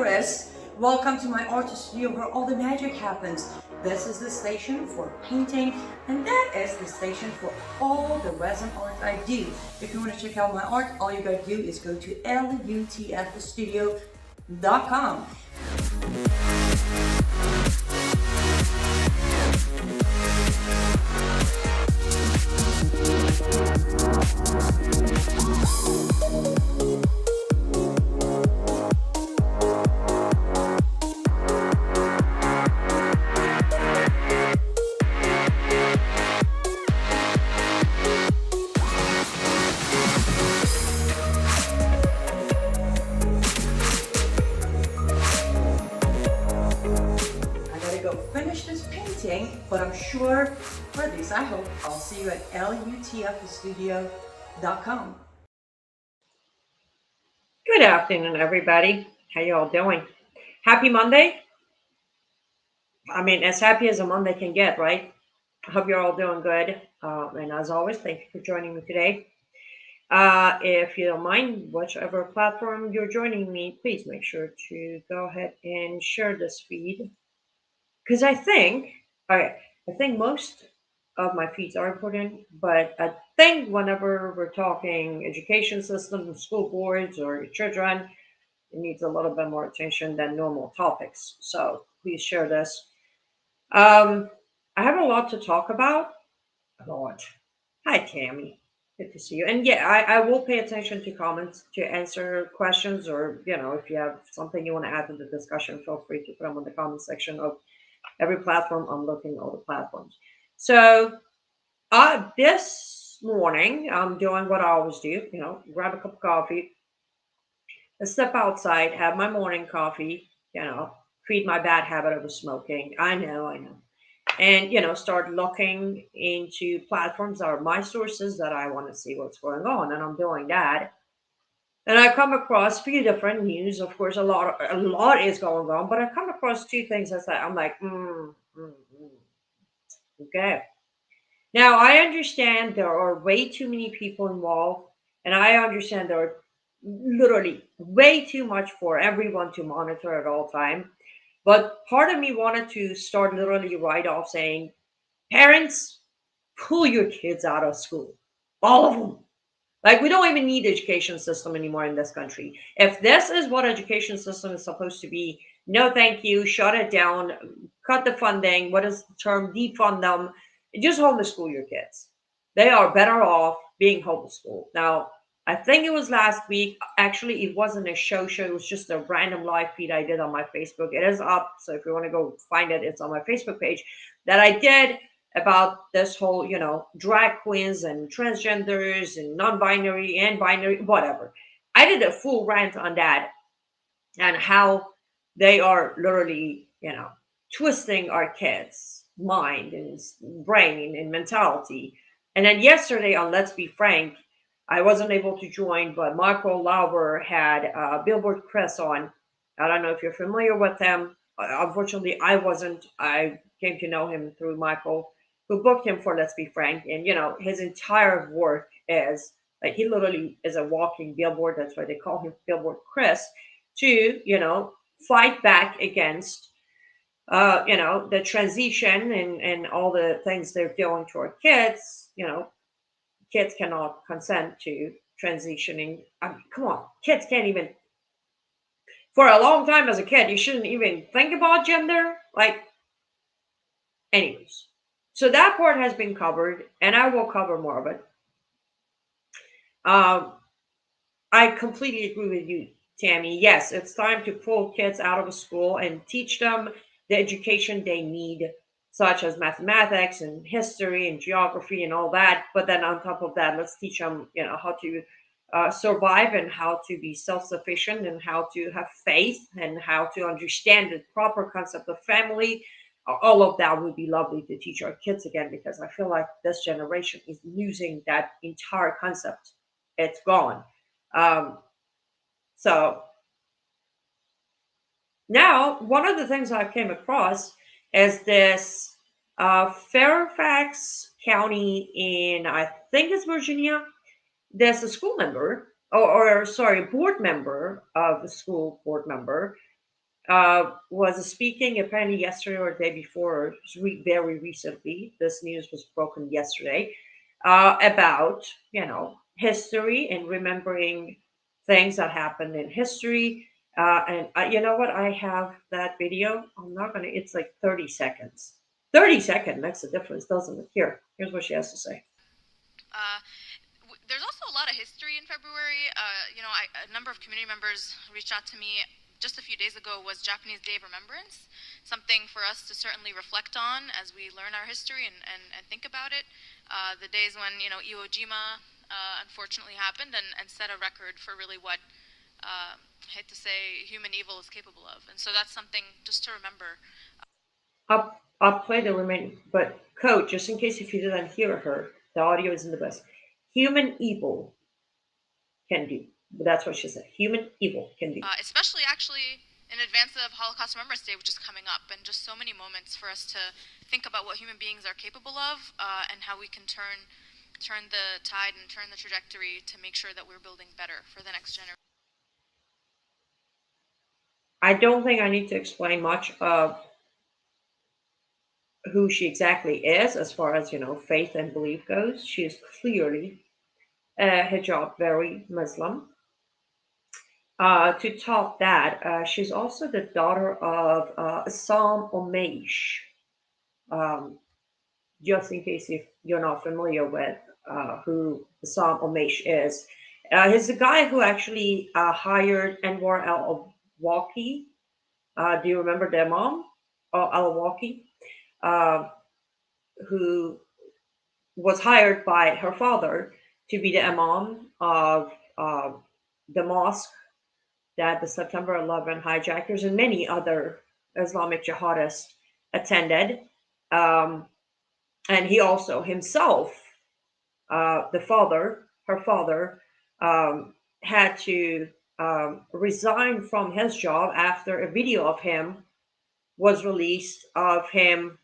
Iris. Welcome to my art studio where all the magic happens. This is the station for painting, and that is the station for all the resin art I do. If you want to check out my art, all you gotta do is go to lutfstudio.com. I gotta go finish this painting, but I'm sure, or at least I hope, I'll see you at lutfstudio.com. Good afternoon, everybody. How you all doing? Happy Monday. I mean, as happy as a Monday can get, right? I hope you're all doing good. And as always, thank you for joining me today. If you don't mind, whichever platform you're joining me, please make sure to go ahead and share this feed because I think most of my feeds are important, but I think whenever we're talking education system, school boards, or children, it needs a little bit more attention than normal topics. So please share this. Um, I have a lot to talk about. A lot. Hi, Tammy. Good to see you. And yeah, I will pay attention to comments to answer questions, or if you have something you want to add to the discussion, feel free to put them in the comment section of every platform. I'm looking at all the platforms. So this morning I'm doing what I always do. Grab a cup of coffee, step outside, have my morning coffee, feed my bad habit of smoking. I know. And, start looking into platforms that are my sources that I want to see what's going on. And I'm doing that. And I come across a few different news. Of course, a lot is going on, but I come across two things I'm like, okay. Now I understand there are way too many people involved, and I understand there are literally way too much for everyone to monitor at all time. But part of me wanted to start literally right off saying, parents, pull your kids out of school, all of them. Like we don't even need the education system anymore in this country. If this is what education system is supposed to be, no, thank you. Shut it down. Cut the funding. What is the term? Defund them. Just homeschool your kids. They are better off being homeschooled. Now, I think it was last week. Actually, it wasn't a show. It was just a random live feed I did on my Facebook. It is up. So if you want to go find it, it's on my Facebook page that I did about this whole, drag queens and transgenders and non-binary and binary, whatever. I did a full rant on that and how they are literally, twisting our kids' mind and brain and mentality. And then yesterday on Let's Be Frank, I wasn't able to join, but Michael Lauber had Billboard Chris on. I don't know if you're familiar with him. Unfortunately, I wasn't. I came to know him through Michael, who booked him for Let's Be Frank. And, his entire work is like he literally is a walking billboard. That's why they call him Billboard Chris to, fight back against the transition and all the things they're doing to our kids. Kids cannot consent to transitioning. I mean, come on, kids can't even. For a long time as a kid, you shouldn't even think about gender. Like, anyways. So that part has been covered, and I will cover more of it. Um, I completely agree with you, Tammy. Yes, it's time to pull kids out of school and teach them the education they need, such as mathematics and history and geography and all that. But then on top of that, let's teach them, how to survive and how to be self-sufficient and how to have faith and how to understand the proper concept of family. All of that would be lovely to teach our kids again because I feel like this generation is losing that entire concept. It's gone. Um, so now, one of the things I came across is this Fairfax County in, I think it's Virginia. There's a school member, or sorry, board member of the school board member. was speaking apparently yesterday or the day before, or very recently. This news was broken yesterday about history and remembering things that happened in history. And you know what? I have that video. I'm not gonna. It's like 30 seconds. 30 seconds makes a difference, doesn't it? Here's what she has to say. Uh, there's also a lot of history in February. A number of community members reached out to me just a few days ago. Was Japanese Day of Remembrance, something for us to certainly reflect on as we learn our history and think about it. The days when Iwo Jima unfortunately happened and set a record for really what I hate to say human evil is capable of, and so that's something just to remember. I'll play the remaining, but code just in case if you didn't hear her, the audio isn't the best. Human evil can do. That's what she said. Human evil can do. Especially actually in advance of Holocaust Remembrance Day, which is coming up, and just so many moments for us to think about what human beings are capable of, and how we can turn the tide and turn the trajectory to make sure that we're building better for the next generation. I don't think I need to explain much of who she exactly is as far as faith and belief goes. She is clearly hijab, very Muslim. To top that, she's also the daughter of Assam Omesh. Um, just in case if you're not familiar with who Assam Omesh is, he's the guy who actually hired Anwar al-Awlaki. Do you remember their mom, al-Awlaki, uh, who was hired by her father to be the imam of the mosque that the September 11 hijackers and many other Islamic jihadists attended. Um, and he also himself, her father, had to resign from his job after a video of him was released of him,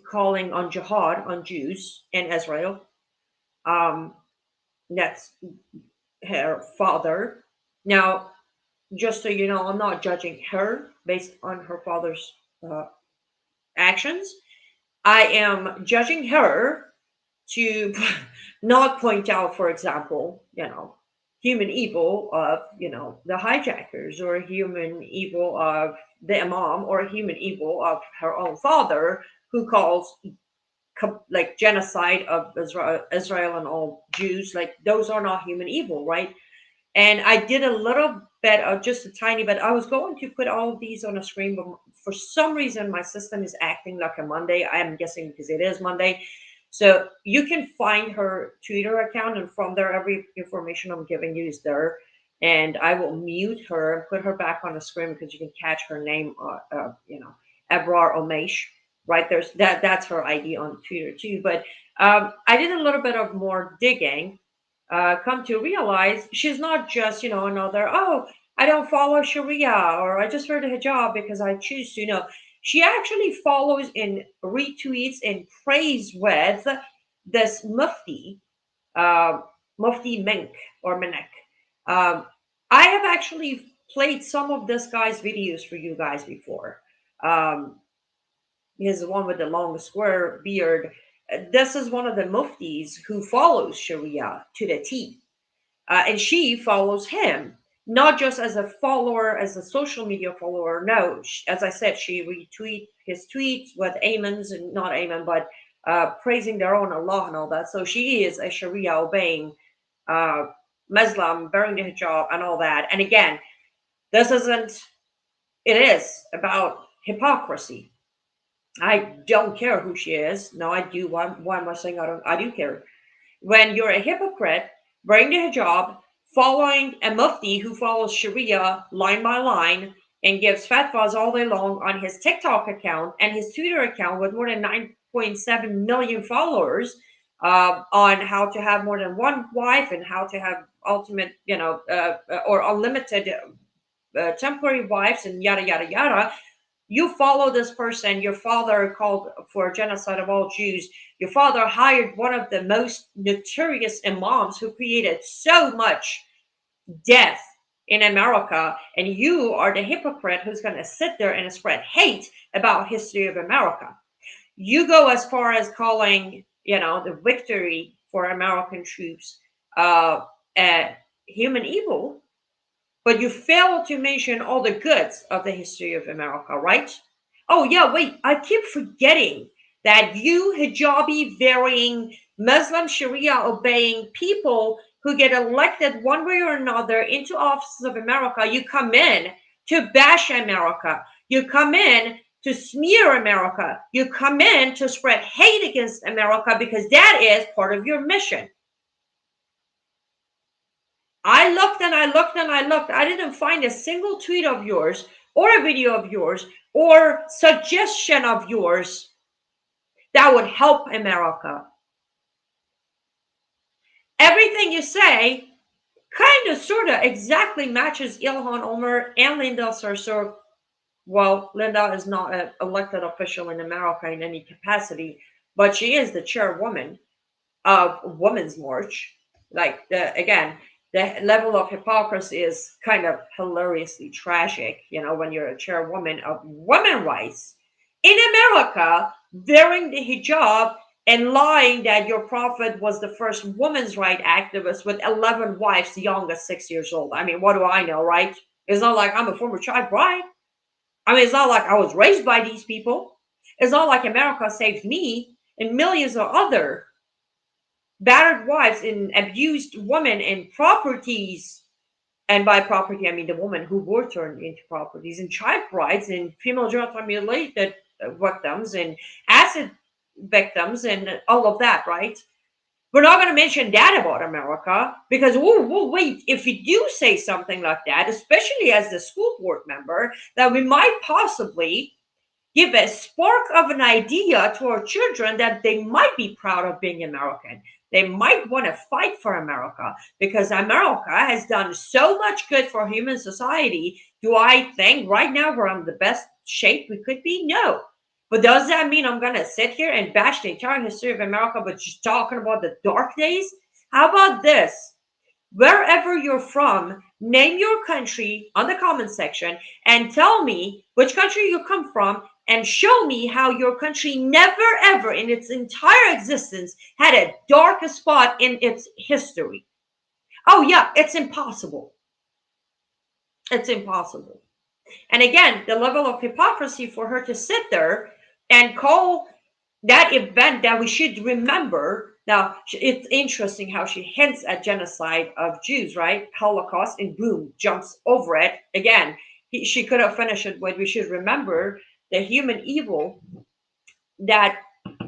calling on jihad on Jews in Israel. Um, that's her father. Now, just so you know, I'm not judging her based on her father's uh, actions. I am judging her to not point out, for example, human evil of, the hijackers, or human evil of the imam, or human evil of her own father, who calls like genocide of Israel and all Jews. Like those are not human evil, right? And I did a little bit of just a tiny bit. I was going to put all of these on a screen, but for some reason my system is acting like a Monday. I am guessing because it is Monday. So you can find her Twitter account, and from there, every information I'm giving you is there. And I will mute her and put her back on the screen because you can catch her name, Ebrar Omesh. Right there's that's her ID on Twitter too. But I did a little bit of more digging, come to realize she's not just another, oh, I don't follow Sharia, or I just wear the hijab because I choose to. No, she actually follows and retweets and prays with this Mufti, uh, Mufti Menk or Menek. um, I have actually played some of this guy's videos for you guys before. um, he's the one with the long square beard. This is one of the muftis who follows Sharia to the T, and she follows him, not just as a follower, as a social media follower. No, as I said, she retweet his tweets with amens and not amen, but praising their own Allah and all that. So she is a Sharia obeying uh, Muslim, bearing the hijab and all that. And again, this isn't. It is about hypocrisy. I don't care who she is. No, I do. Why am I saying I don't? I do care. When you're a hypocrite, wearing the hijab, following a mufti who follows Sharia line by line and gives fatwas all day long on his TikTok account and his Twitter account with more than 9.7 million followers, on how to have more than one wife and how to have ultimate, or unlimited temporary wives and yada yada yada. You follow this person. Your father called for genocide of all Jews. Your father hired one of the most notorious imams who created so much death in America, and you are the hypocrite who's going to sit there and spread hate about history of America. You go as far as calling, the victory for American troops a human evil, but you fail to mention all the goods of the history of America, right? Oh, yeah, wait, I keep forgetting that you hijabi varying Muslim Sharia obeying people who get elected one way or another into offices of America, you come in to bash America. You come in to smear America. You come in to spread hate against America because that is part of your mission. I looked and I looked and I looked. I didn't find a single tweet of yours or a video of yours or suggestion of yours that would help America. Everything you say kind of sort of exactly matches Ilhan Omar and Linda Sarsour. Well, Linda is not an elected official in America in any capacity, but she is the chairwoman of Women's March. Like, again, the level of hypocrisy is kind of hilariously tragic, when you're a chairwoman of women's rights in America, wearing the hijab and lying that your prophet was the first women's right activist with 11 wives, young as 6 years old. I mean, what do I know, right? It's not like I'm a former child bride. I mean, it's not like I was raised by these people. It's not like America saved me and millions of other battered wives and abused women and properties. And by property, I mean the women who were turned into properties, and child brides and female genital mutilated victims and acid victims and all of that, right? We're not going to mention that about America because, wait, if we do say something like that, especially as the school board member, that we might possibly give a spark of an idea to our children that they might be proud of being American. They might want to fight for America because America has done so much good for human society. Do I think right now we're in the best shape we could be? No. But does that mean I'm going to sit here and bash the entire history of America, but just talking about the dark days? How about this? Wherever you're from, name your country on the comment section and tell me which country you come from and show me how your country never ever in its entire existence had a dark spot in its history. Oh yeah, it's impossible. It's impossible. And again, the level of hypocrisy for her to sit there and call that event that we should remember. Now, it's interesting how she hints at genocide of Jews, right? Holocaust, and boom, jumps over it. Again, she could have finished it with, we should remember the human evil that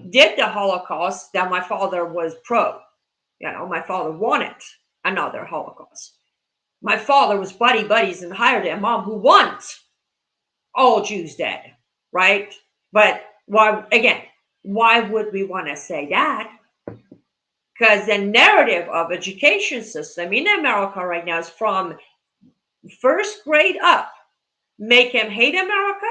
did the Holocaust that my father was pro. My father wanted another Holocaust. My father was buddies and hired a mom who wants all Jews dead, right? But why would we want to say that? Because the narrative of education system in America right now is from first grade up. Make him hate America,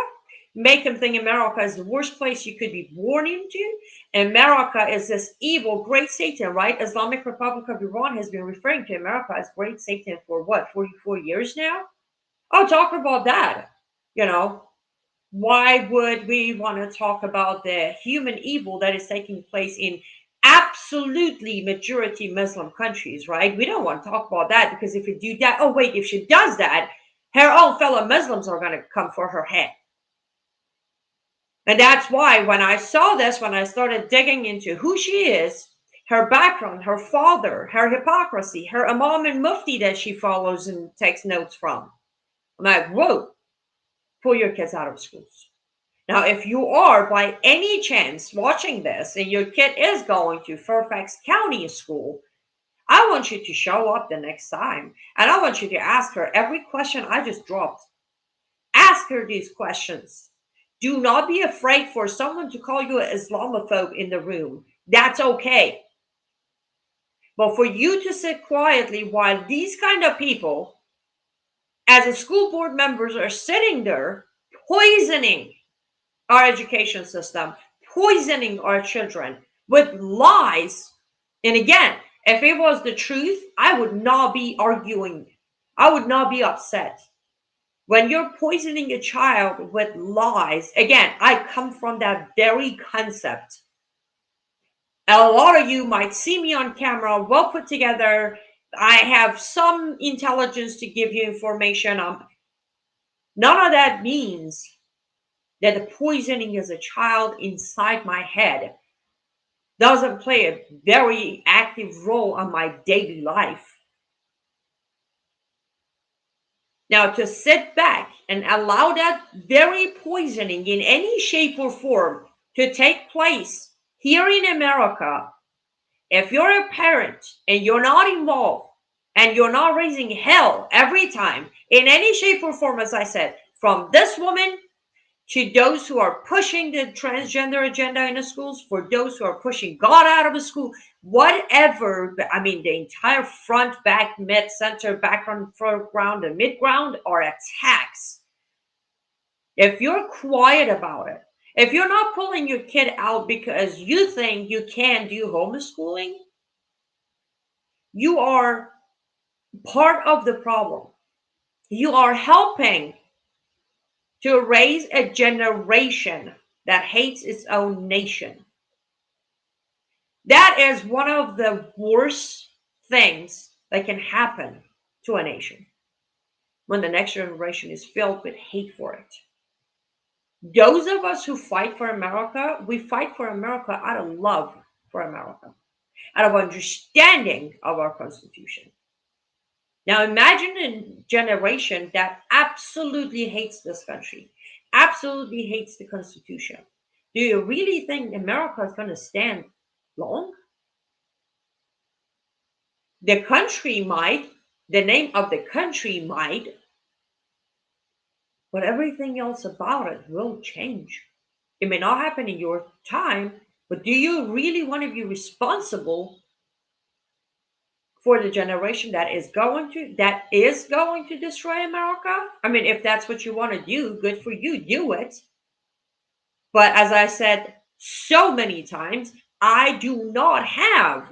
make him think America is the worst place you could be born into. America is this evil, great Satan, right? Islamic Republic of Iran has been referring to America as great Satan for what, 44 years now? Oh, talk about that. Why would we want to talk about the human evil that is taking place in absolutely majority Muslim countries, right? We don't want to talk about that because if we do that, oh wait, if she does that, her own fellow Muslims are going to come for her head. And that's why when I saw this, when I started digging into who she is, her background, her father, her hypocrisy, her imam and mufti that she follows and takes notes from, I'm like, whoa, pull your kids out of schools. Now, if you are by any chance watching this and your kid is going to Fairfax County School, I want you to show up the next time and I want you to ask her every question I just dropped. Ask her these questions. Do not be afraid for someone to call you an Islamophobe in the room. That's okay. But for you to sit quietly while these kind of people, as a school board members, are sitting there poisoning our education system, poisoning our children with lies. And again, if it was the truth, I would not be arguing I would not be upset. When you're poisoning a child with lies, again, I come from that very concept. A lot of you might see me on camera, well put together. I have some intelligence to give you information. None of that means that the poisoning as a child inside my head doesn't play a very active role on my daily life. Now, to sit back and allow that very poisoning in any shape or form to take place here in America, if you're a parent and you're not involved and you're not raising hell every time in any shape or form, as I said, from this woman to those who are pushing the transgender agenda in the schools, for those who are pushing God out of the school, whatever. I mean, the entire front, back, mid, center, background, foreground, and midground are attacks. If you're quiet about it, if you're not pulling your kid out because you think you can do homeschooling, you are part of the problem. You are helping to raise a generation that hates its own nation. That is one of the worst things that can happen to a nation when the next generation is filled with hate for it. Those of us who fight for America, we fight for America out of love for America, out of understanding of our Constitution. Now imagine a generation that absolutely hates this country, absolutely hates the Constitution. Do you really think America is going to stand long? The country might, the name of the country might, but everything else about it will change. It may not happen in your time, but do you really want to be responsible for the generation that is going to destroy America? I mean, if that's what you want to do, good for you, do it. But as I said so many times, I do not have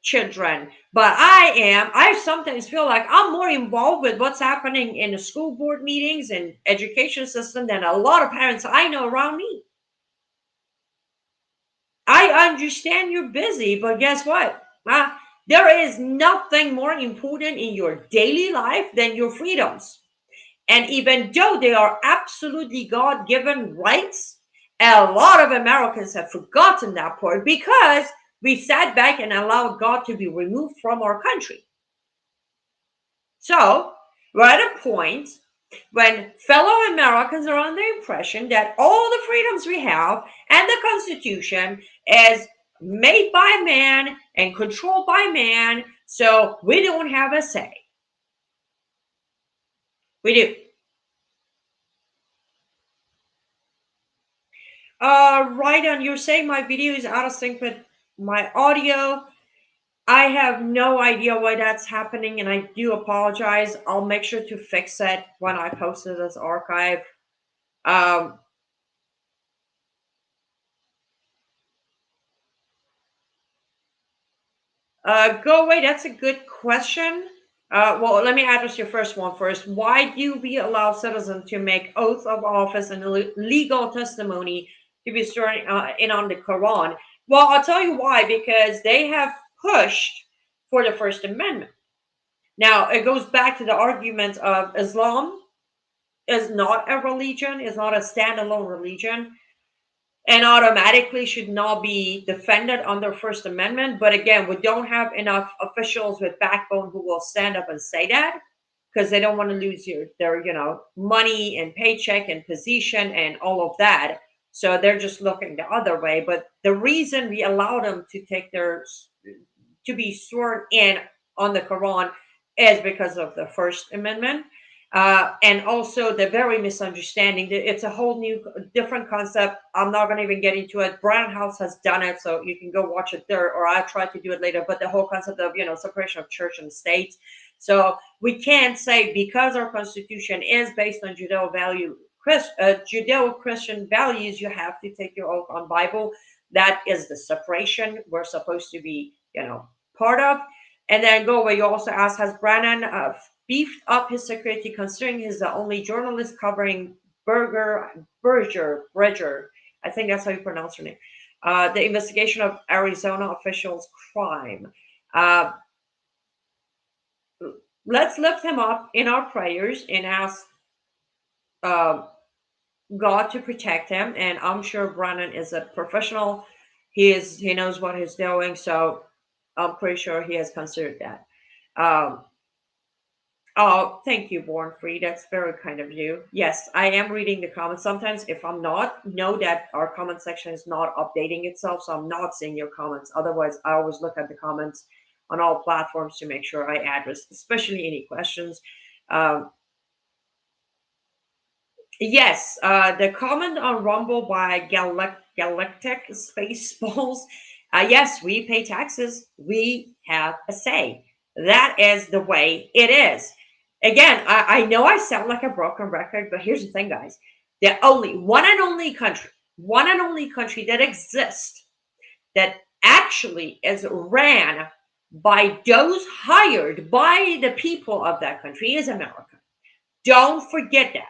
children, but I sometimes feel like I'm more involved with what's happening in the school board meetings and education system than a lot of parents I know around me. I understand you're busy, but guess what? There is nothing more important in your daily life than your freedoms. And even though they are absolutely God given rights, a lot of Americans have forgotten that part because we sat back and allowed God to be removed from our country. So we're at a point when fellow Americans are under the impression that all the freedoms we have and the Constitution is made by man and controlled by man, so we don't have a say. We do. Right on, you're saying my video is out of sync with my audio. I have no idea why that's happening, and I do apologize. I'll make sure to fix it when I post it as archive. Um, Go away. That's a good question. Well, let me address your first one first. Why do we allow citizens to make oath of office and legal testimony to be sworn in on the Quran? Well, I'll tell you why. Because they have pushed for the First Amendment. Now, it goes back to the argument of Islam is not a religion, is not a standalone religion, and automatically should not be defended under First Amendment. But again, we don't have enough officials with backbone who will stand up and say that because they don't want to lose their money and paycheck and position and all of that. So they're just looking the other way. But the reason we allow them to be sworn in on the Quran is because of the First Amendment. And also the very misunderstanding. It's a whole new, different concept. I'm not going to even get into it. Brown House has done it, so you can go watch it there, or I'll try to do it later. But the whole concept of separation of church and state. So we can't say because our constitution is based on Judeo-Christian values, you have to take your oath on Bible. That is the separation we're supposed to be, part of. And then go where you also asked, has Brannon beefed up his security, considering he's the only journalist covering Bridger. I think that's how you pronounce her name. The investigation of Arizona officials' crime. Uh, let's lift him up in our prayers and ask uh, God to protect him. And I'm sure Brennan is a professional. He knows what he's doing. So I'm pretty sure he has considered that. Um, oh, thank you, Born Free. That's very kind of you. Yes, I am reading the comments. Sometimes, if I'm not, know that our comment section is not updating itself, so I'm not seeing your comments. Otherwise, I always look at the comments on all platforms to make sure I address, especially any questions. Um, yes, the comment on Rumble by Galactic Spaceballs. Yes, we pay taxes. We have a say. That is the way it is. Again, I know I sound like a broken record, but here's the thing, guys. The only one and only country that exists that actually is ran by those hired by the people of that country is America. Don't forget that.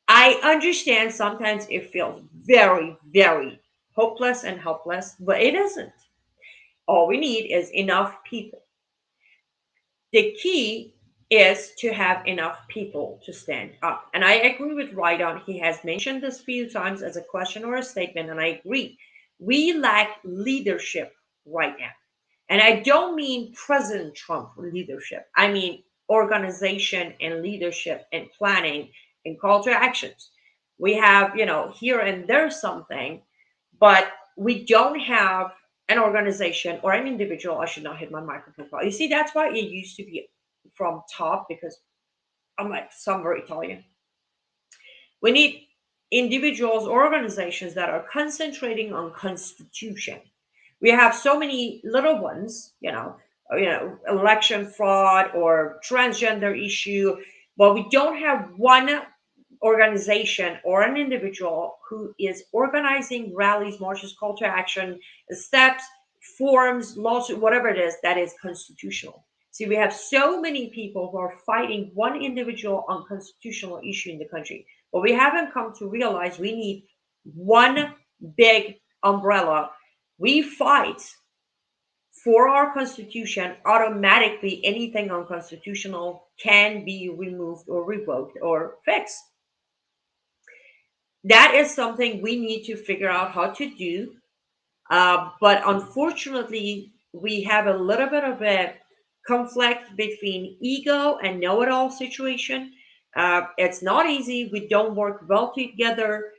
I understand sometimes it feels very, very hopeless and helpless, but it isn't. All we need is enough people. The key is to have enough people to stand up. And I agree with Rydon. He has mentioned this few times as a question or a statement, and I agree. We lack leadership right now. And I don't mean President Trump leadership. I mean organization and leadership and planning and call to actions. We have, here and there something, but we don't have an organization or an individual. I should not hit my microphone. You see, that's why it used to be from top because I'm like somewhere Italian. We need individuals or organizations that are concentrating on constitution. We have so many little ones, election fraud or transgender issue, but we don't have one organization or an individual who is organizing rallies, marches, call to action, steps, forums, lawsuit, whatever it is that is constitutional. See, we have so many people who are fighting one individual unconstitutional issue in the country, but we haven't come to realize we need one big umbrella. We fight for our constitution. Automatically anything unconstitutional can be removed or revoked or fixed. That is something we need to figure out how to do. But unfortunately, we have a little bit of a conflict between ego and know-it-all situation. It's not easy. We don't work well together.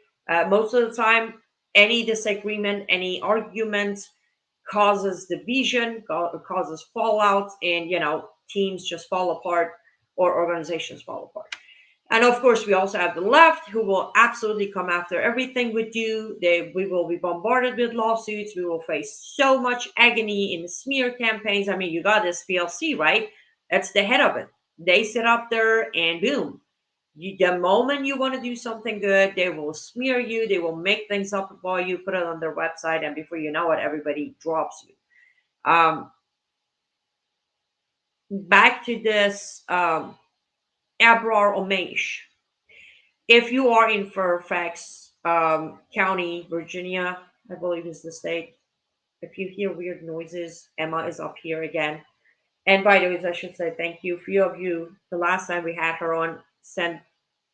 Most of the time, any disagreement, any argument causes division, causes fallout, and teams just fall apart or organizations fall apart. And of course, we also have the left who will absolutely come after everything we do. We will be bombarded with lawsuits. We will face so much agony in the smear campaigns. I mean, you got this PLC, right? That's the head of it. They sit up there and boom. The moment you want to do something good, they will smear you. They will make things up about you, put it on their website, and before you know it, everybody drops you. Back to this Abrar Omesh. If you are in Fairfax County, Virginia, I believe is the state. If you hear weird noises, Emma is up here again. And by the way, I should say thank you. A few of you, the last time we had her on, sent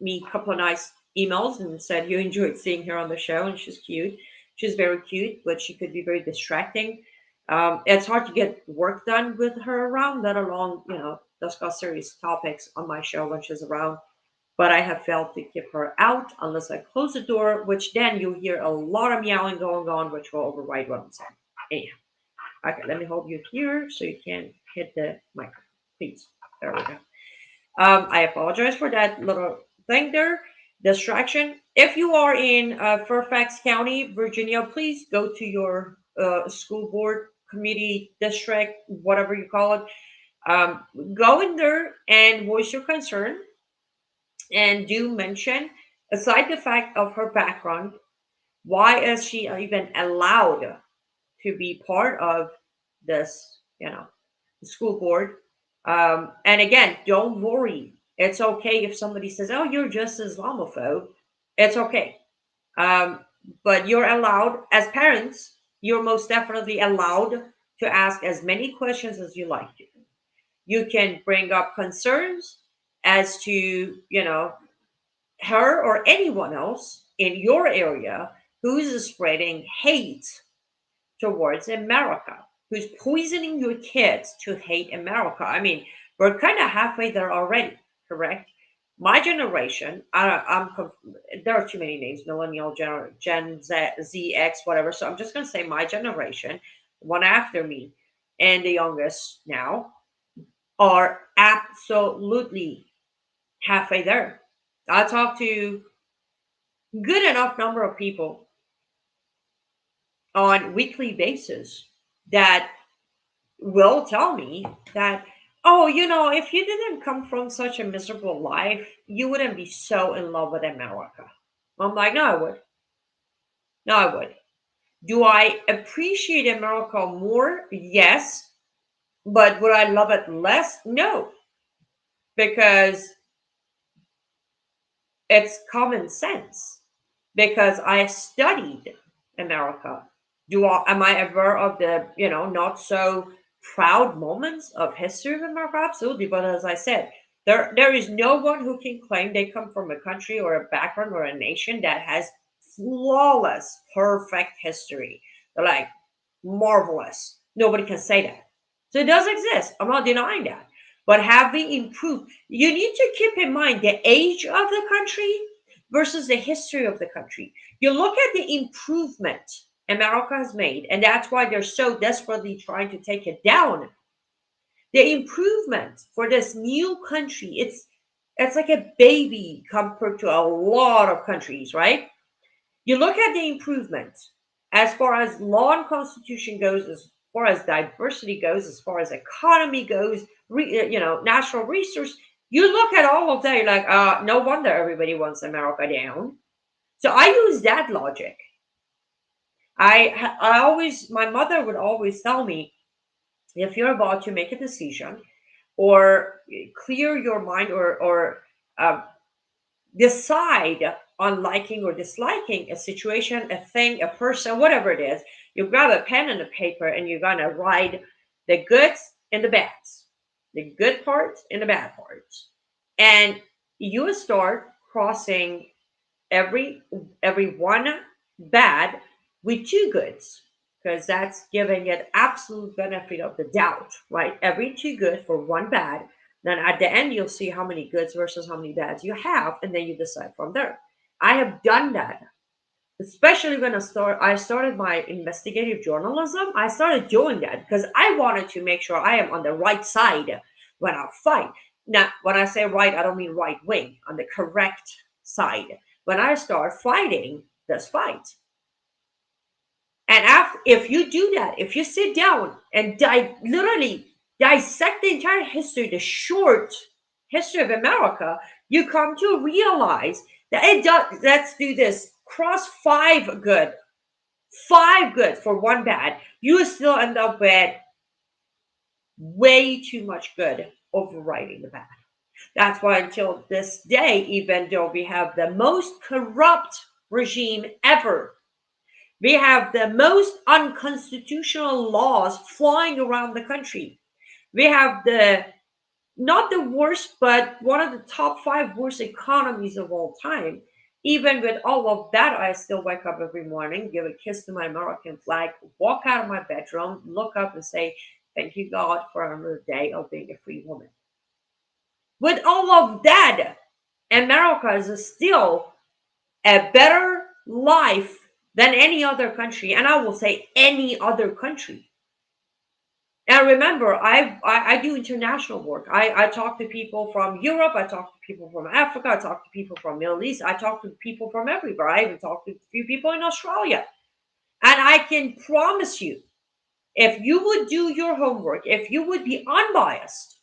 me a couple of nice emails and said you enjoyed seeing her on the show, and she's cute. She's very cute, but she could be very distracting. It's hard to get work done with her around, let alone discuss serious topics on my show when she's around. But I have failed to keep her out unless I close the door, which then you'll hear a lot of meowing going on, which will override what I'm saying. Anyhow, okay, let me hold you here so you can hit the microphone, please. There we go. I apologize for that little thing there, distraction. If you are in Fairfax County, Virginia, please go to your school board, committee, district, whatever you call it. Go in there and voice your concern, and do mention, aside the fact of her background, why is she even allowed to be part of this, school board? And again, don't worry. It's okay if somebody says, "Oh, you're just Islamophobe." It's okay. Um, but you're allowed, as parents, you're most definitely allowed to ask as many questions as you like to. You can bring up concerns as to, her or anyone else in your area who's spreading hate towards America, who's poisoning your kids to hate America. I mean, we're kind of halfway there already, correct? My generation, there are too many names, millennial, Gen Z, X, whatever. So I'm just going to say my generation, one after me, and the youngest now, are absolutely halfway there. I talk to good enough number of people on weekly basis that will tell me that, oh, if you didn't come from such a miserable life, you wouldn't be so in love with America. I'm like, no, I would. No, I would. Do I appreciate America more? Yes. But would I love it less? No, because it's common sense. Because I studied America. Am I aware of the, not so proud moments of history of America? Absolutely. But as I said, there is no one who can claim they come from a country or a background or a nation that has flawless, perfect history. They're like marvelous. Nobody can say that. So it does exist. I'm not denying that. But have we improved? You need to keep in mind the age of the country versus the history of the country. You look at the improvement America has made, and that's why they're so desperately trying to take it down. The improvement for this new country, it's like a baby compared to a lot of countries, right? You look at the improvement as far as law and constitution goes, as far as diversity goes, as far as economy goes, natural resource. You look at all of that, you're like, no wonder everybody wants America down. So I use that logic. I always, my mother would always tell me, if you're about to make a decision or clear your mind or uh, decide on liking or disliking a situation, a thing, a person, whatever it is, you grab a pen and a paper and you're gonna write the goods and the bads, the good parts and the bad parts, and you start crossing every every one bad with two goods, because that's giving it absolute benefit of the doubt, right? Every two good for one bad. Then at the end you'll see how many goods versus how many bads you have, and then you decide from there. I have done that, especially when I started my investigative journalism. I started doing that because I wanted to make sure I am on the right side when I fight. Now, when I say right, I don't mean right wing, on the correct side when I start fighting this fight. And if you do that, if you sit down and literally dissect the entire history, the short history of America, you come to realize that it does. Let's do this. Cross five good for one bad. You still end up with way too much good overriding the bad. That's why until this day, even though we have the most corrupt regime ever, we have the most unconstitutional laws flying around the country. We have the not the worst, but one of the top five worst economies of all time. Even with all of that, I still wake up every morning, give a kiss to my American flag, walk out of my bedroom, look up and say, thank you, God, for another day of being a free woman. With all of that, America is still a better life than any other country, and I will say any other country. And remember, I do international work. I talk to people from Europe, I talk to people from Africa, I talk to people from Middle East, I talk to people from everywhere. I even talk to a few people in Australia. And I can promise you, if you would do your homework, if you would be unbiased,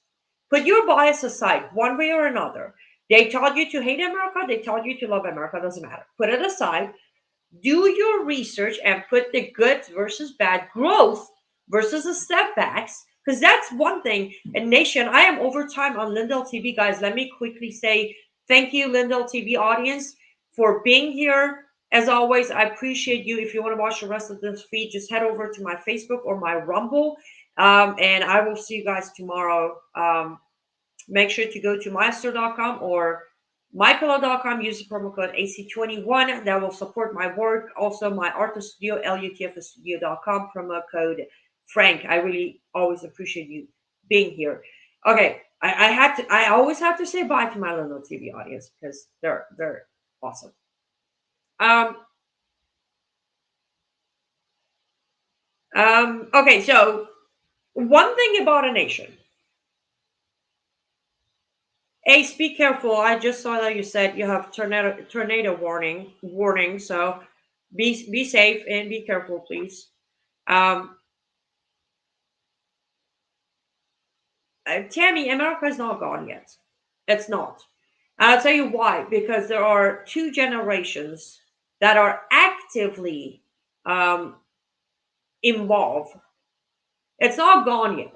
put your bias aside one way or another. They told you to hate America, they told you to love America, doesn't matter. Put it aside, do your research and put the good versus bad growth versus the setbacks because that's one thing. And Nation, I am over time on Lindell TV, guys. Let me quickly say thank you, Lindell TV audience, for being here. As always, I appreciate you. If you want to watch the rest of this feed, just head over to my Facebook or my Rumble, and I will see you guys tomorrow. Make sure to go to mystore.com or mypillow.com. Use the promo code AC21. That will support my work. Also, my artist studio, lutfstudio.com, promo code Frank. I really always appreciate you being here. Okay, I always have to say bye to my little TV audience because they're awesome. Um, okay, so one thing about a nation. Ace, be careful. I just saw that you said you have tornado warning. So be safe and be careful, please. Um, Tammy, America is not gone yet. It's not. And I'll tell you why. Because there are two generations that are actively um, involved. It's not gone yet.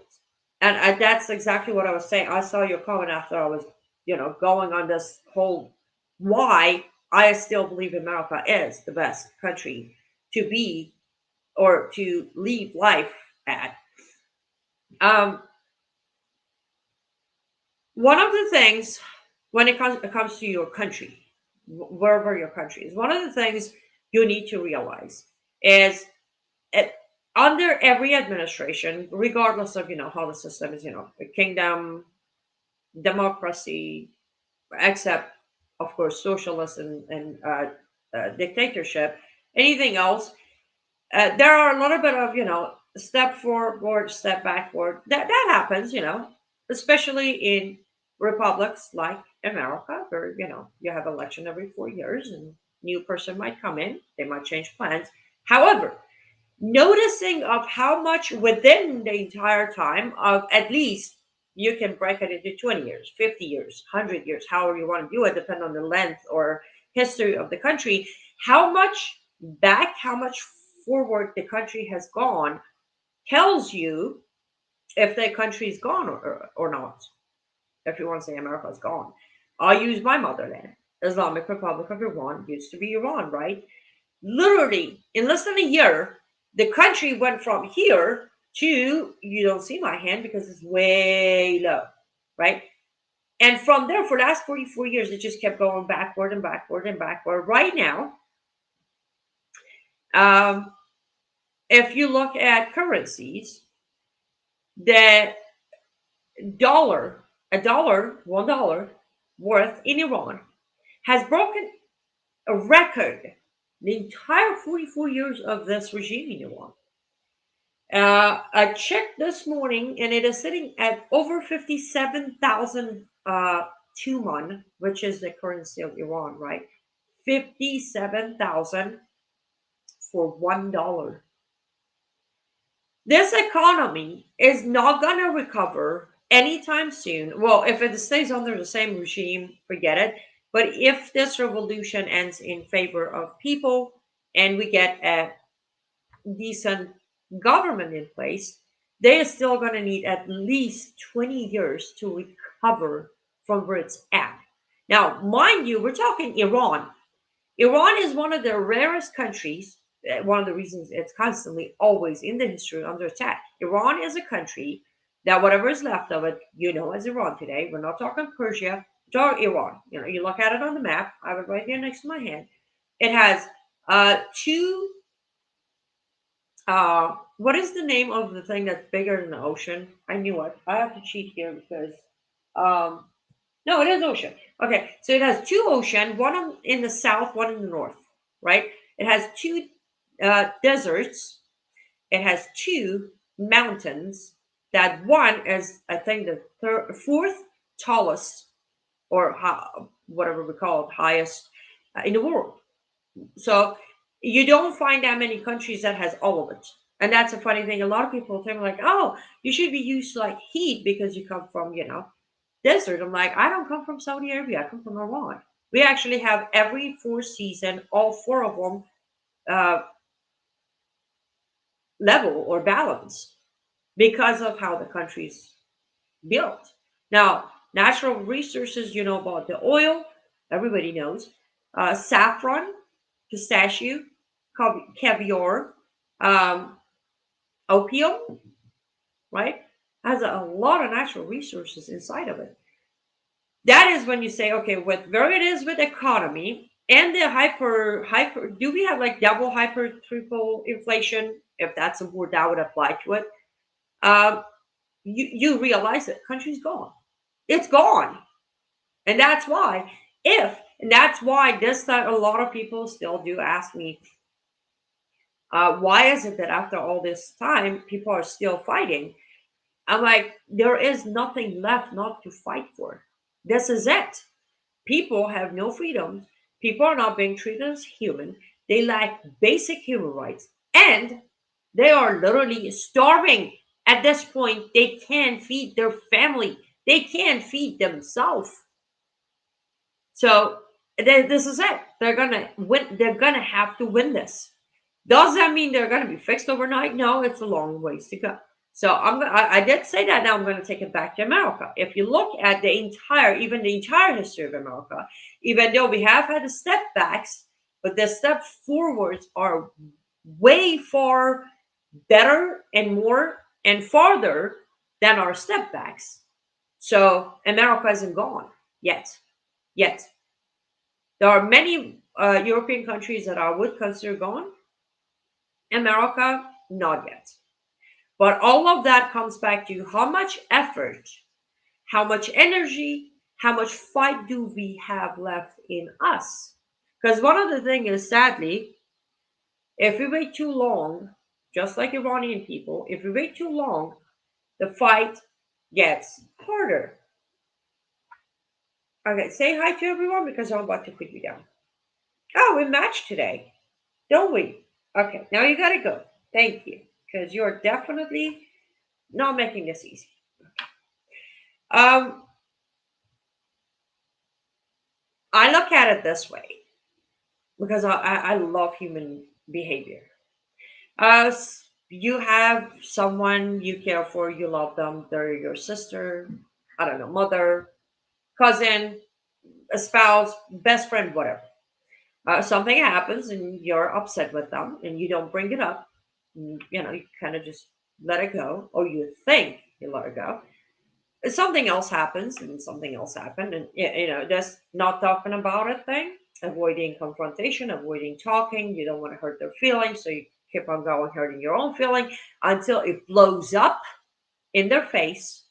And that's exactly what I was saying. I saw your comment after I was, going on this whole why I still believe America is the best country to be or to live life at. Um, One of the things when it comes to your country, wherever your country is, one of the things you need to realize is it, under every administration, regardless of how the system is, a kingdom, democracy, except of course socialist and dictatorship, anything else, there are a little bit of step forward, step backward. That happens, especially in republics like America, where you have election every 4 years, and new person might come in, they might change plans. However, noticing of how much within the entire time of at least you can break it into 20 years, 50 years, 100 years, however you want to do it, depending on the length or history of the country, how much back, how much forward the country has gone tells you if the country is gone or not. If you want to say America is gone, I'll use my motherland. Islamic Republic of Iran used to be Iran, right? Literally, in less than a year, the country went from here to, you don't see my hand because it's way low, right? And from there, for the last 44 years, it just kept going backward and backward and backward. Right now, um, if you look at currencies, the $1 worth in Iran has broken a record the entire 44 years of this regime in Iran. I checked this morning and it is sitting at over 57,000 Tuman, which is the currency of Iran, right? 57,000 for $1. This economy is not going to recover anytime soon. Well, if it stays under the same regime, forget it. But if this revolution ends in favor of people and we get a decent government in place, they are still going to need at least 20 years to recover from where it's at. Now, mind you, we're talking Iran. Iran is one of the rarest countries. One of the reasons it's constantly always in the history under attack. Iran is a country that whatever is left of it, as Iran today. We're not talking Persia, we're talking Iran. You look at it on the map. I have it right here next to my hand. It has two. What is the name of the thing that's bigger than the ocean? I knew it. I have to cheat here because um, no, it is ocean. Okay, so it has two ocean, one in the south, one in the north, right? It has two deserts. It has two mountains. That one is, I think, the fourth tallest, or whatever we call it, highest in the world. So you don't find that many countries that has all of it. And that's a funny thing. A lot of people think like, oh, you should be used to like heat because you come from, desert. I'm like, I don't come from Saudi Arabia. I come from Iran. We actually have every four season, all four of them uh, level or balanced. because of how the country's built. Now, natural resources, you know about the oil, everybody knows, saffron, pistachio, caviar, um, opium, right? Has a lot of natural resources inside of it. That is when you say, okay, with where it is with economy and the hyper, do we have like double hyper triple inflation? If that's a word that would apply to it, um, you realize that country's gone. It's gone. And that's why, and that's why this that a lot of people still do ask me, why is it that after all this time people are still fighting? I'm like, there is nothing left not to fight for. This is it. People have no freedom. People are not being treated as human. They lack basic human rights. And they are literally starving. At this point, they can't feed their family. They can't feed themselves. So this is it. They're gonna win. They're gonna have to win this. Does that mean they're gonna be fixed overnight? No, it's a long ways to go. So I did say that. Now I'm going to take it back to America. If you look at even the entire history of America, even though we have had the step backs, but the steps forwards are way far better and more and farther than our step backs. So America isn't gone yet. Yet. There are many European countries that I would consider gone. America, not yet. But all of that comes back to how much effort, how much energy, how much fight do we have left in us? Because one of the things is, sadly, if we wait too long, just like Iranian people, if we wait too long, the fight gets harder. Okay, say hi to everyone because I'm about to put you down. Oh, we matched today, don't we? Okay, now you gotta go. Thank you, because you're definitely not making this easy. Um, I look at it this way because I love human behavior. You have someone you care for, you love them, they're your sister, I don't know, mother, cousin, a spouse, best friend, whatever. Something happens and you're upset with them and you don't bring it up. You kind of just let it go, or you think you let it go. Something else happens and something else happened, and just not talking about it thing, avoiding confrontation, avoiding talking. You don't want to hurt their feelings, so you keep on going hurting your own feeling until it blows up in their face.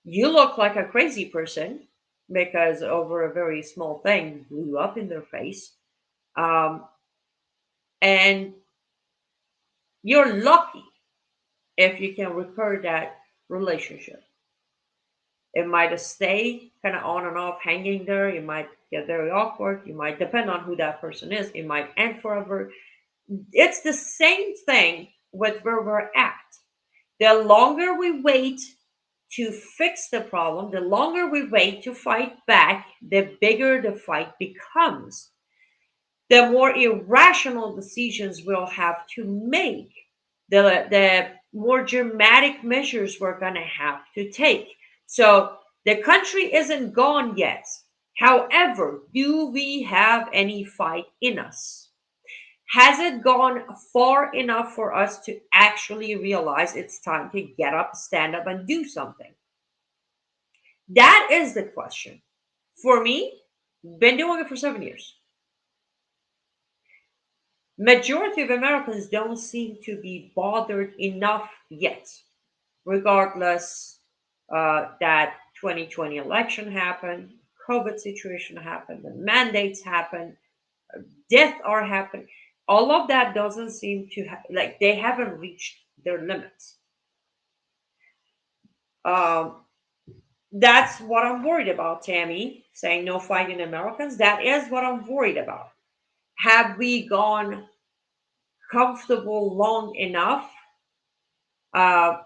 You look like a crazy person because over a very small thing blew up in their face. um, and you're lucky if you can repair that relationship. It might stay kind of on and off, hanging there. It might get very awkward. You might depend on who that person is. It might end forever. It's the same thing with where we're at. The longer we wait to fix the problem, the longer we wait to fight back, the bigger the fight becomes. The more irrational decisions we'll have to make, the more dramatic measures we're going to have to take. So the country isn't gone yet. However, do we have any fight in us? Has it gone far enough for us to actually realize it's time to get up, stand up, and do something? That is the question. For me, been doing it for 7 years. Majority of Americans don't seem to be bothered enough yet, regardless that 2020 election happened, COVID situation happened, the mandates happened, death are happening. All of that doesn't seem to like they haven't reached their limits. Um, that's what I'm worried about, Tammy, saying no fighting Americans. That is what I'm worried about. Have we gone comfortable long enough uh,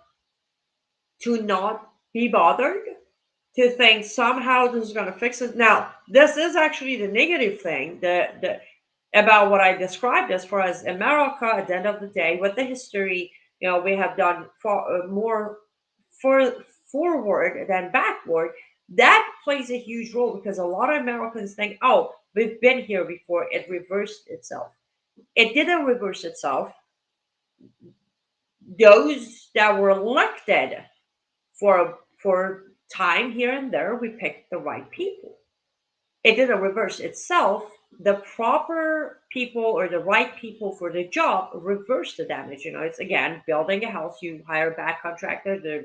to not be bothered, to think somehow this is going to fix it? Now, this is actually the negative thing about what I described as far as America at the end of the day with the history. we have done more forward than backward. That plays a huge role because a lot of Americans think, oh, we've been here before. It reversed itself. It didn't reverse itself. Those that were elected for time here and there, we picked the right people. It didn't reverse itself. The proper people or the right people for the job reverse the damage. It's again building a house. You hire a bad contractor, they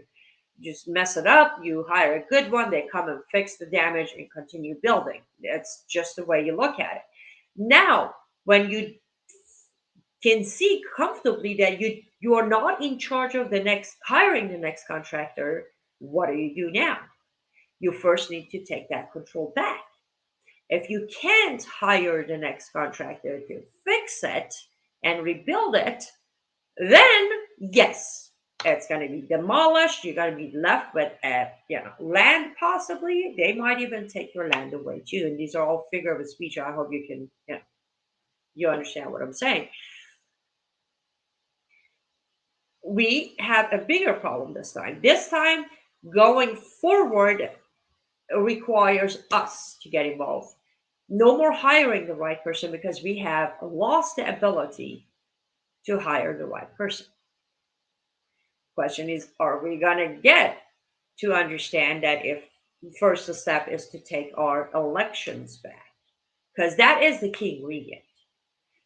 just mess it up. You hire a good one, they come and fix the damage and continue building. That's just the way you look at it. Now, when you can see comfortably that you are not in charge of the next hiring the next contractor, what do you do now? You first need to take that control back. If you can't hire the next contractor to fix it and rebuild it, then yes, it's going to be demolished. You're going to be left with land possibly. They might even take your land away too. And these are all figure of speech. I hope you can, you understand what I'm saying. We have a bigger problem this time. This time, going forward requires us to get involved. No more hiring the right person because we have lost the ability to hire the right person. Question is, are we going to get to understand that if first the step is to take our elections back? Because that is the key ingredient.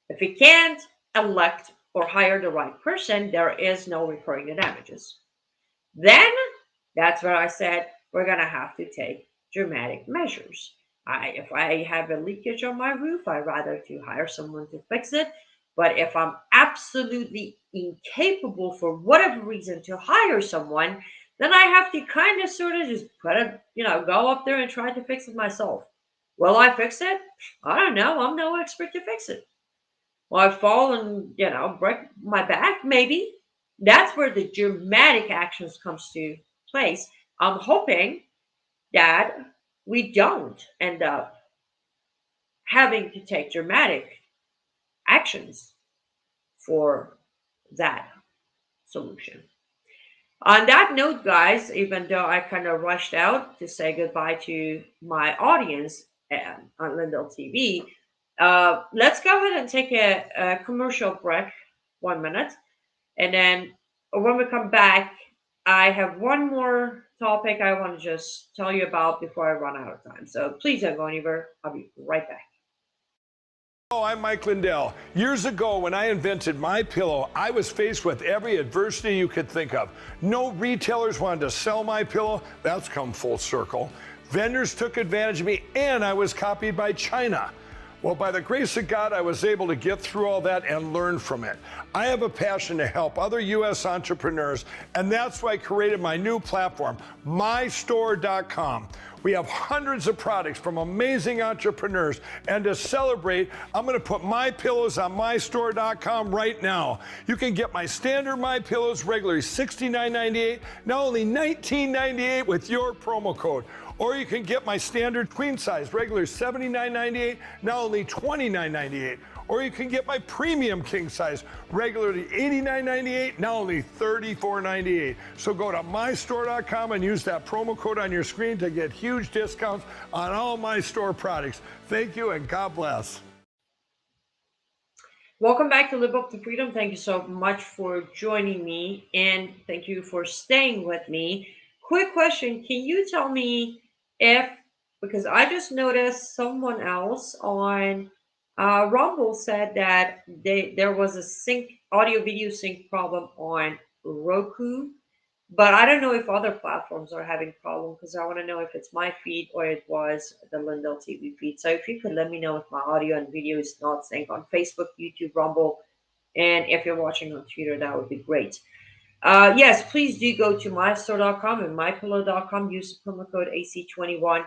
If we can't elect or hire the right person, there is no repairing the damages. Then that's where I said we're going to have to take dramatic measures. If I have a leakage on my roof, I'd rather to hire someone to fix it. But if I'm absolutely incapable for whatever reason to hire someone, then I have to kind of sort of just go up there and try to fix it myself. Will I fix it? I don't know. I'm no expert to fix it. Will I fall and break my back? Maybe. That's where the dramatic actions comes to place. I'm hoping that we don't end up having to take dramatic actions for that solution. On that note, guys, even though I kind of rushed out to say goodbye to my audience on Lindell TV, let's go ahead and take a commercial break, 1 minute. And then when we come back, I have one more topic I want to just tell you about before I run out of time. So please don't go anywhere. I'll be right back. Hello, I'm Mike Lindell. Years ago, when I invented MyPillow, I was faced with every adversity you could think of. No retailers wanted to sell MyPillow. That's come full circle. Vendors took advantage of me, and I was copied by China. Well, by the grace of God, I was able to get through all that and learn from it. I have a passion to help other U.S. entrepreneurs, and that's why I created my new platform, mystore.com. We have hundreds of products from amazing entrepreneurs, and to celebrate, I'm going to put my pillows on mystore.com right now. You can get my standard My Pillows regularly $69.98, now only $19.98 with your promo code. Or you can get my standard queen size, regular $79.98, now only $29.98. Or you can get my premium king size, regularly $89.98, now only $34.98. So go to mystore.com and use that promo code on your screen to get huge discounts on all my store products. Thank you and God bless. Welcome back to Live Up to Freedom. Thank you so much for joining me, and thank you for staying with me. Quick question, can you tell me because I just noticed someone else on Rumble said that there was a audio video sync problem on Roku, but I don't know if other platforms are having problems because I want to know if it's my feed or it was the Lindell TV feed. So if you could let me know if my audio and video is not synced on Facebook, YouTube, Rumble, and if you're watching on Twitter, that would be great. Yes, please do go to mystore.com and mypillow.com. Use the promo code AC21.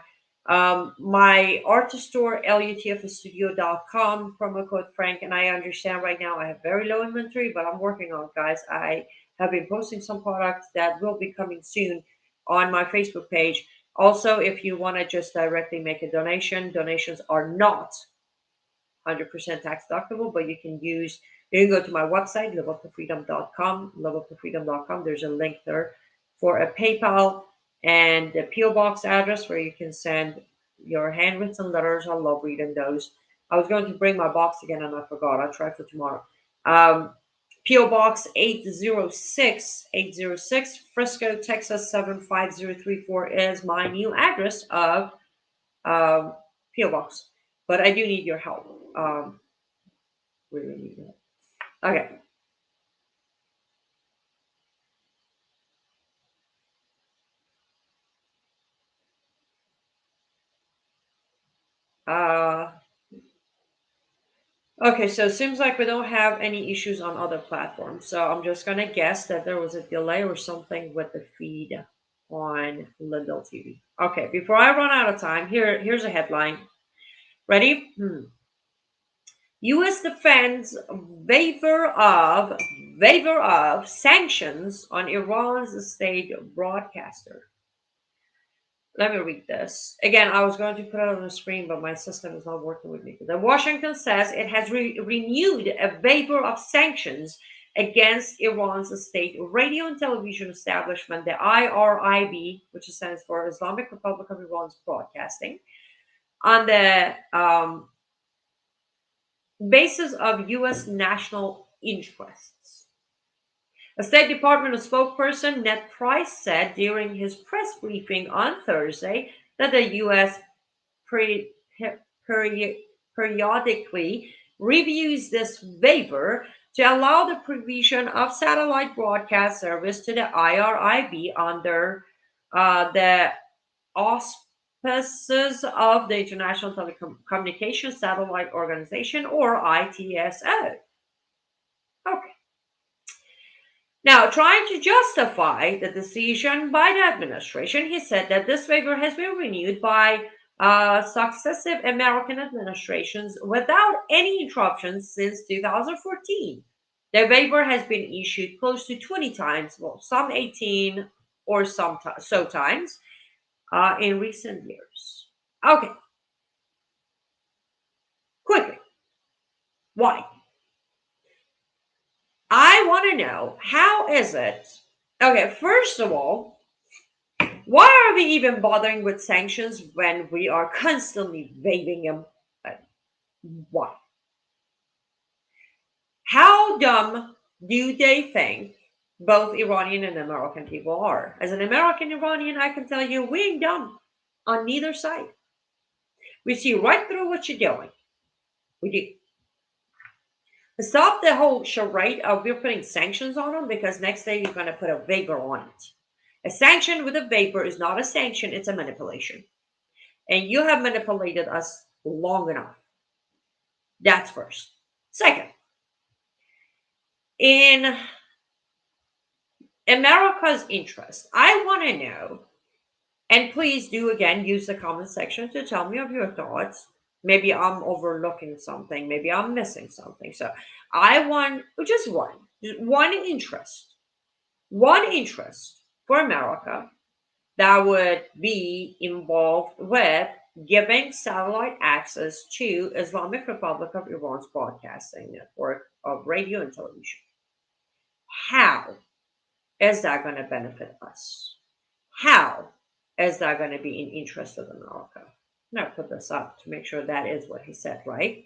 My artist store, lutfstudio.com, promo code Frank. And I understand right now I have very low inventory, but I'm working on it, guys. I have been posting some products that will be coming soon on my Facebook page. Also, if you want to just directly make a donation, donations are not 100% tax deductible, but you You can go to my website, liveuptofreedom.com, liveuptofreedom.com. There's a link there for a PayPal and a PO box address where you can send your handwritten letters. I love reading those. I was going to bring my box again and I forgot. I'll try for tomorrow. PO Box 806, Frisco, Texas 75034 is my new address of PO Box. But I do need your help. Really need it. Okay. Uh, okay, so it seems like we don't have any issues on other platforms. So I'm just gonna guess that there was a delay or something with the feed on Lindell TV. Okay, before I run out of time, here's a headline. Ready? U.S. defends waiver of sanctions on Iran's state broadcaster. Let me read this. Again, I was going to put it on the screen, but my system is not working with me. The Washington says it has renewed a waiver of sanctions against Iran's state radio and television establishment, the IRIB, which stands for Islamic Republic of Iran's Broadcasting, on the basis of U.S. national interests. A State Department spokesperson, Ned Price, said during his press briefing on Thursday that the U.S. Periodically reviews this waiver to allow the provision of satellite broadcast service to the IRIB under the auspices of the International Telecommunications Satellite Organization, or ITSO. Okay. Now, trying to justify the decision by the administration, he said that this waiver has been renewed by successive American administrations without any interruptions since 2014. The waiver has been issued close to 20 times, well, some 18 or some times in recent years. Okay, quickly. Why? I want to know, how is it? Okay, first of all, why are we even bothering with sanctions when we are constantly waiving them? Why? How dumb do they think both Iranian and American people are? As an American Iranian, I can tell you we ain't dumb on neither side. We see right through what you're doing. We do. Stop the whole charade of we're putting sanctions on them because next day you're going to put a waiver on it. A sanction with a waiver is not a sanction, it's a manipulation. And you have manipulated us long enough. That's first. Second, in America's interest, I want to know, and please do again use the comment section to tell me of your thoughts. Maybe I'm overlooking something, maybe I'm missing something. So I want just one interest for America that would be involved with giving satellite access to Islamic Republic of Iran's broadcasting network of radio and television. How is that going to benefit us? How is that going to be in interest of America? I'm going to put this up to make sure that is what he said, right?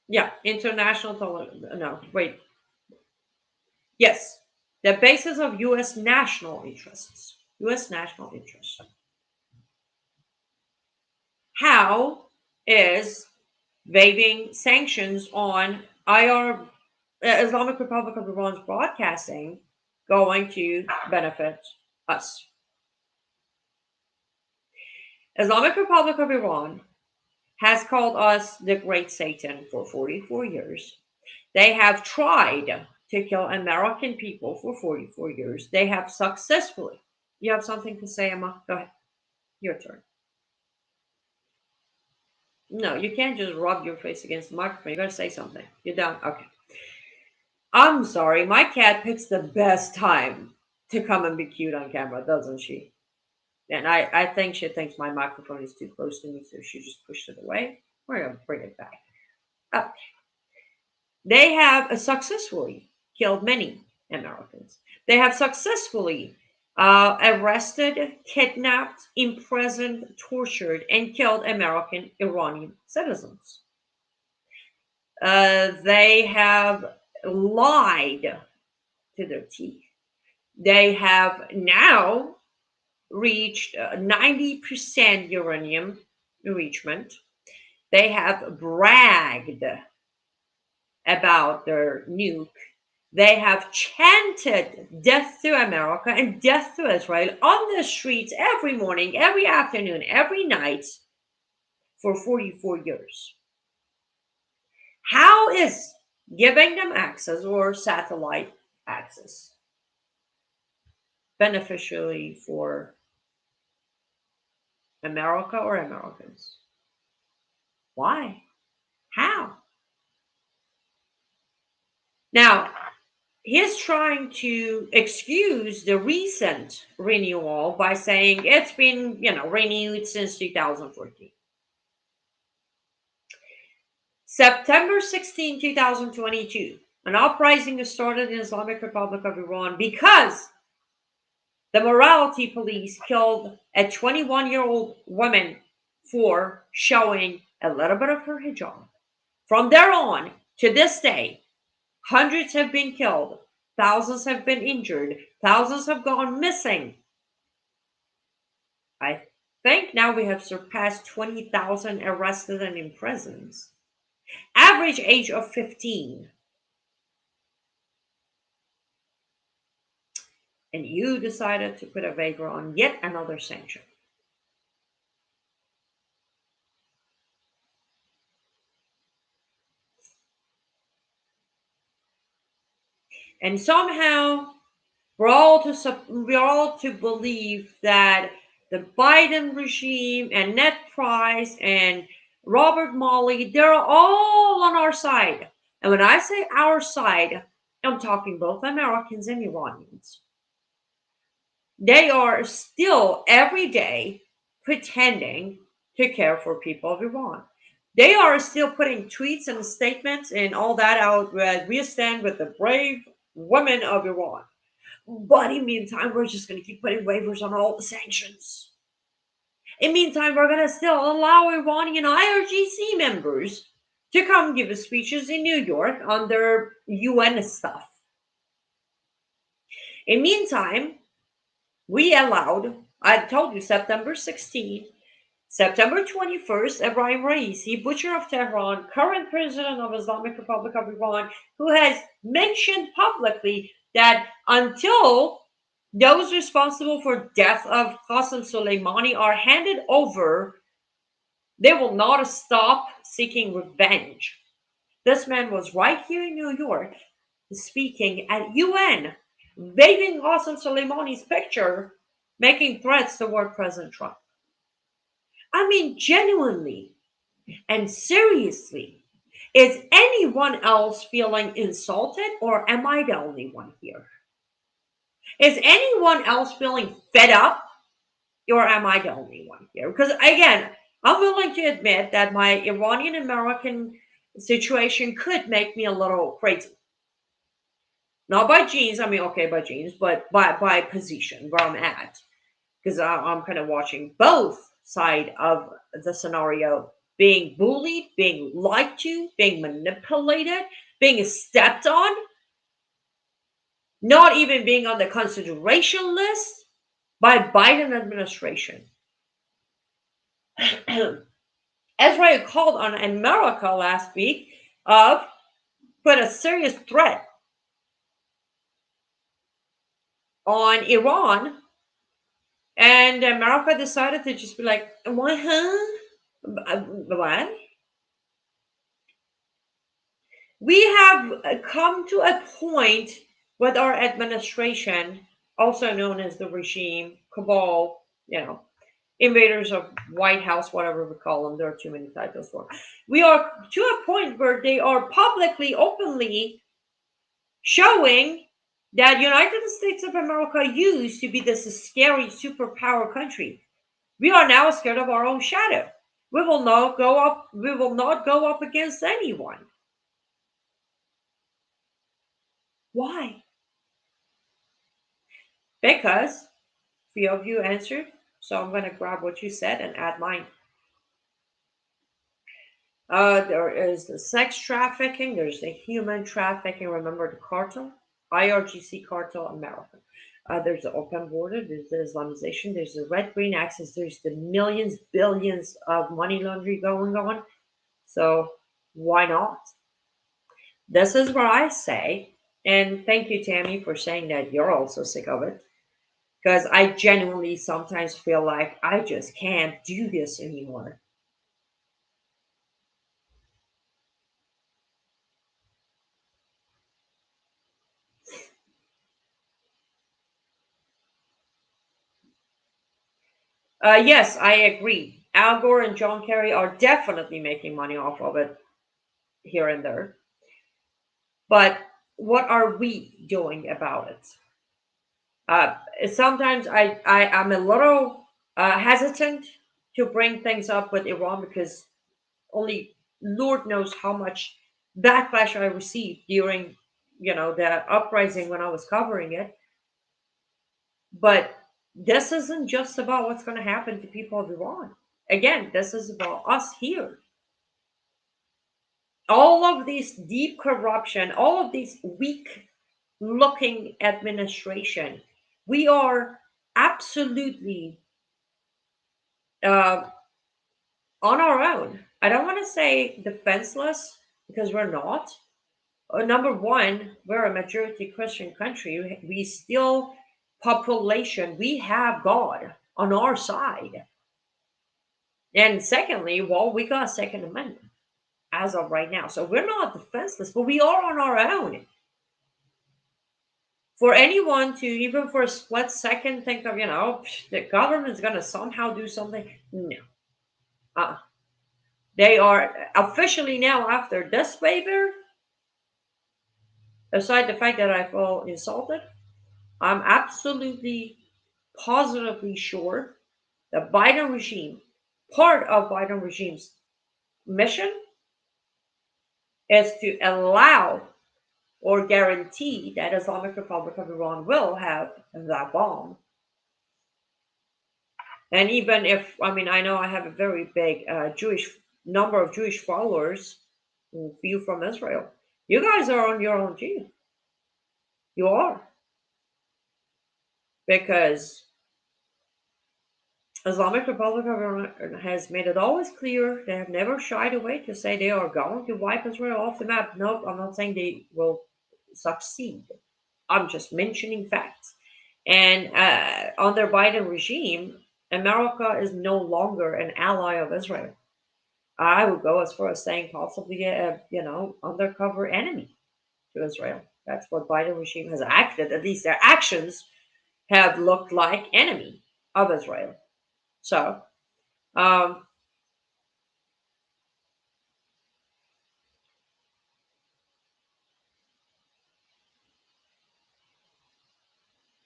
Yeah, no, wait. Yes, the basis of U.S. national interests. U.S. national interests. How is waiving sanctions on Islamic Republic of Iran's broadcasting going to benefit us? Islamic Republic of Iran has called us the Great Satan for 44 years. They have tried to kill American people for 44 years. They have successfully. You have something to say, Emma? Go ahead. Your turn. No, you can't just rub your face against the microphone. You got to say something. You're done. Okay. I'm sorry, my cat picks the best time to come and be cute on camera, doesn't she? And I think she thinks my microphone is too close to me, so she just pushed it away. We're gonna bring it back. Up. They have successfully killed many Americans. They have successfully arrested, kidnapped, imprisoned, tortured, and killed American Iranian citizens. They have lied to their teeth. They have now reached 90% uranium enrichment. They have bragged about their nuke. They have chanted death to America and death to Israel on the streets every morning, every afternoon, every night for 44 years. How is giving them access or satellite access beneficially for America or Americans? Why? How? Now, he's trying to excuse the recent renewal by saying it's been, renewed since 2014. September 16, 2022, an uprising started in Islamic Republic of Iran because the morality police killed a 21-year-old woman for showing a little bit of her hijab. From there on to this day, hundreds have been killed, thousands have been injured, thousands have gone missing. I think now we have surpassed 20,000 arrested and imprisoned. Average age of 15. And you decided to put a waiver on yet another sanction. And somehow we're all to believe that the Biden regime and Ned Price and Robert Malley, they're all on our side. And when I say our side, I'm talking both Americans and Iranians. They are still every day pretending to care for people of Iran. They are still putting tweets and statements and all that out where we stand with the brave women of Iran. But in the meantime, we're just going to keep putting waivers on all the sanctions. In the meantime, we're going to still allow Iranian IRGC members to come give speeches in New York on their UN stuff. In the meantime, we allowed, I told you, September 16, September 21st, Ebrahim Raisi, butcher of Tehran, current president of Islamic Republic of Iran, who has mentioned publicly that until those responsible for death of Qasem Soleimani are handed over, they will not stop seeking revenge. This man was right here in New York speaking at UN, waving Qasem Soleimani's picture, making threats toward President Trump. I mean, genuinely and seriously, is anyone else feeling insulted, or am I the only one here? Is anyone else feeling fed up, or am I the only one here? Because again, I'm willing to admit that my Iranian American situation could make me a little crazy. Not by genes, I mean, okay, by genes, but by position where I'm at. Because I'm kind of watching both side of the scenario, being bullied, being lied to, being manipulated, being stepped on, not even being on the consideration list by Biden administration. Israel called on America last week of put a serious threat on Iran, and America decided to just be like, what, huh? What? We have come to a point with our administration, also known as the regime, cabal, invaders of White House, whatever we call them. There are too many titles for. We are to a point where they are publicly, openly showing that United States of America used to be this scary superpower country. We are now scared of our own shadow. We will not go up. We will not go up against anyone. Why? Because few of you answered. So I'm going to grab what you said and add mine. There is the sex trafficking. There's the human trafficking. Remember the cartel, IRGC cartel, America. There's the open border. There's the Islamization. There's the red-green axis. There's the millions, billions of money laundering going on. So why not? This is what I say. And thank you, Tammy, for saying that you're also sick of it. Because I genuinely sometimes feel like I just can't do this anymore. Yes, I agree. Al Gore and John Kerry are definitely making money off of it here and there. But what are we doing about it? Sometimes I'm a little hesitant to bring things up with Iran because only Lord knows how much backlash I received during, the uprising when I was covering it. But this isn't just about what's going to happen to people of Iran. Again, this is about us here. All of this deep corruption, all of this weak looking administration, we are absolutely uh, on our own. I don't want to say defenseless because we're not. Number one, we're a majority Christian country. We still population. We have God on our side. And secondly, well, we got a Second Amendment as of right now. So we're not defenseless, but we are on our own. For anyone to, even for a split second, think of, the government's going to somehow do something, no. Uh, they are officially now, after this waiver, aside the fact that I feel insulted, I'm absolutely positively sure the Biden regime, part of Biden regime's mission is to allow or guarantee that Islamic Republic of Iran will have that bomb. And even if, I mean, I know I have a very big Jewish number of Jewish followers, few from Israel. You guys are on your own too. You are. Because Islamic Republic of Iran has made it always clear they have never shied away to say they are going to wipe Israel off the map. No, I'm not saying they will succeed. I'm just mentioning facts. And under Biden regime, America is no longer an ally of Israel. I would go as far as saying possibly a undercover enemy to Israel. That's what Biden regime has acted. At least their actions have looked like enemy of Israel. So, um,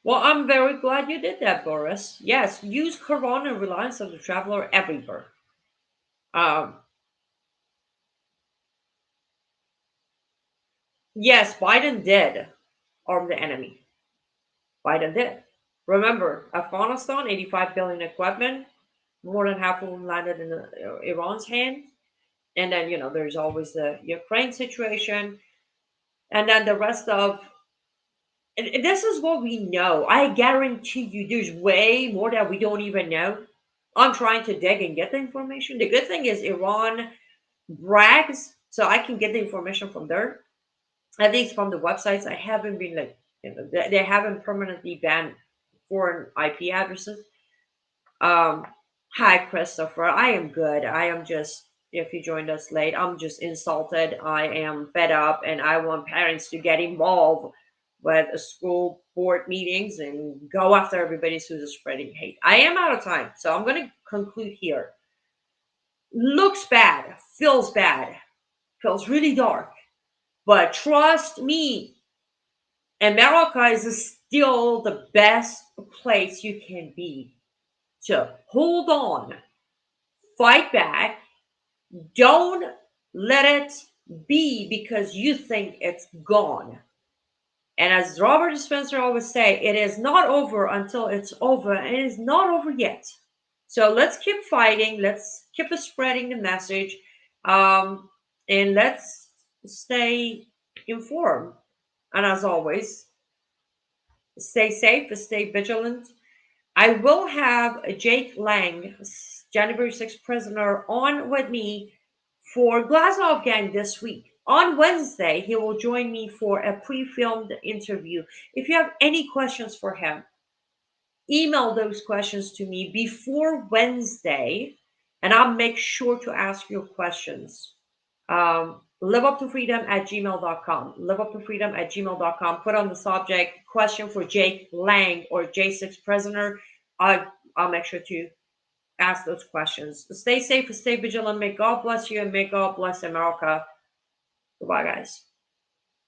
well, I'm very glad you did that, Boris. Yes, use Quran and reliance of the traveler everywhere. Um, yes, Biden did arm the enemy. Biden did. Remember, Afghanistan, 85 billion equipment, more than half of them landed in Iran's hand. And then, there's always the Ukraine situation. And then the rest of, and this is what we know. I guarantee you there's way more that we don't even know. I'm trying to dig and get the information. The good thing is Iran brags, so I can get the information from there. At least from the websites. I haven't been like, they haven't permanently banned foreign IP addresses. Um, Hi, Christopher. I am good. I am just, if you joined us late, I'm just insulted. I am fed up and I want parents to get involved with school board meetings and go after everybody who's spreading hate. I am out of time, so I'm going to conclude here. Looks bad, feels really dark, but trust me, America is still the best place you can be. So hold on, fight back. Don't let it be because you think it's gone. And as Robert Spencer always say, it is not over until it's over, and it is not over yet. So let's keep fighting. Let's keep spreading the message, and let's stay informed. And as always, stay safe, stay vigilant. I will have Jake Lang, January 6th prisoner, on with me for Glasgow Gang this week. On Wednesday, he will join me for a pre-filmed interview. If you have any questions for him, email those questions to me before Wednesday, and I'll make sure to ask your questions. Liveuptofreedom@gmail.com. Liveuptofreedom@gmail.com. Put on the subject question for Jake Lang or J6 prisoner. I'll make sure to ask those questions. Stay safe, stay vigilant. May God bless you, and may God bless America. Goodbye, guys.